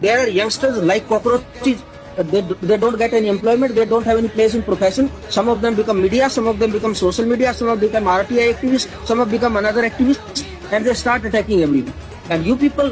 There are youngsters like cockroaches. They don't get any employment. They don't have any place in profession. Some of them become media. Some of them become social media. Some of them become RTI activists. Some have become another activists, and they start attacking everyone. And you people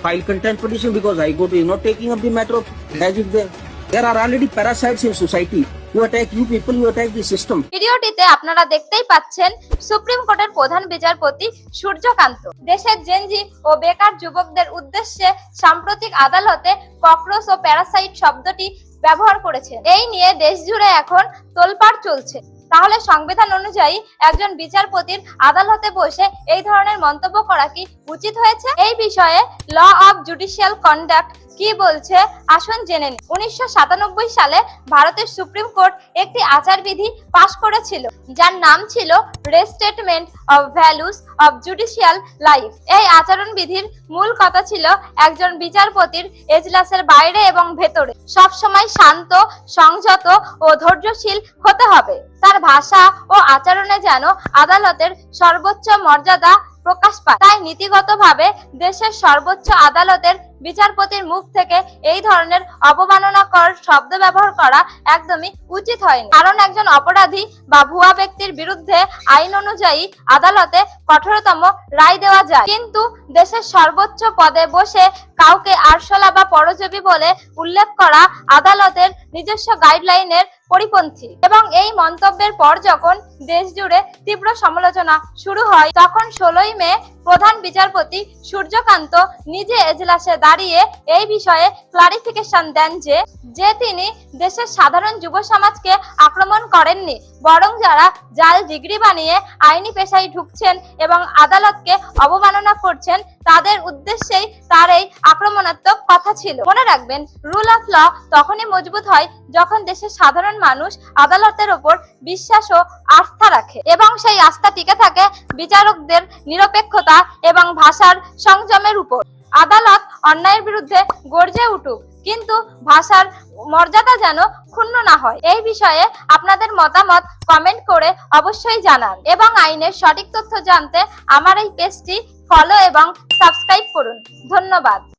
file contempt petition because I go to you not taking up the matter of as if there are already parasites in society who attack you people. You attack the system. ভিডিওটিতে আপনারা দেখতেই পাচ্ছেন supreme কোর্টের প্রধান বিচারপতি সূর্যকান্ত দেশের Gen Z ও বেকার যুবকদের উদ্দেশ্যে সাম্প্রতিক আদালতে ককরোচ ও প্যারাসাইট শব্দটি ব্যবহার করেছেন। এই নিয়ে দেশ জুড়ে এখন তোলপাড় চলছে। তাহলে সংবিধান অনুযায়ী একজন বিচারপতির আদালতে বসে এই ধরনের মন্তব্য করা কি উচিত হয়েছে? এই বিষয়ে ল অফ জুডিশিয়াল কন্ডাক্ট কি বলছে আসুন জেনে নিন। 1997 সালে ভারতের সুপ্রিম কোর্ট একটি আচারবিধি পাশ করেছিল যার নাম ছিল restatement of values of judicial life. এই আচরণ বিধির মূল কথা ছিল একজন বিচারপতির এজলাসের বাইরে এবং ভেতরে সবসময় শান্ত, সংযত ও ধৈর্যশীল হতে হবে। তার ভাষা ও আচরণে যেন আদালতের সর্বোচ্চ মর্যাদা প্রকাশ পায়। তাই নীতিগতভাবে দেশের সর্বোচ্চ আদালতের বিচারপতির মুখ থেকে এই ধরনের অবমাননাকর শব্দ ব্যবহার করা একদমই উচিত হয়নি। কারণ একজন অপরাধী বা ভুয়া ব্যক্তির বিরুদ্ধে আইন অনুযায়ী আদালতে কঠোরতম রায় দেওয়া যায়, কিন্তু দেশের সর্বোচ্চ পদে বসে কাউকে আরশোলা বা পরজীবী বলে উল্লেখ করা আদালতের নিজস্ব গাইডলাইনের পরিপন্থী। এবং এই মন্তব্যের পর যখন দেশ জুড়ে তীব্র সমালোচনা শুরু হয়, তখন 16 মে প্রধান বিচারপতি সূর্যকান্ত নিজে এজলাসে দাঁড়িয়ে এই বিষয়ে ক্লারিফিকেশন দেন যে তিনি দেশের সাধারণ যুব সমাজকে আক্রমণ করেননি, বরং যারা জাল ডিগ্রি বানিয়ে আইনি পেশায় ঢুকছেন এবং আদালতকে অবমাননা করছেন তাদের উদ্দেশ্যেই তার এই আক্রমণাত্মক কথা ছিল। মনে রাখবেন, রুল অফ ল তখনই মজবুত হয় যখন দেশের সাধারণ মানুষ আদালতের ওপর বিশ্বাস ও আস্থা রাখে এবং সেই আস্থা টিকে থাকে বিচারকদের নিরপেক্ষতা এবং ভাষার সংযমের উপর। আদালত অন্যায়ের বিরুদ্ধে গর্জে উঠুক, কিন্তু ভাষার মর্যাদা যেন ক্ষুণ্ণ না হয়। এই বিষয়ে আপনাদের মতামত কমেন্ট করে অবশ্যই জানান এবং আইনের সঠিক তথ্য জানতে আমার এই পেজটি ফলো এবং সাবস্ক্রাইব করুন। ধন্যবাদ।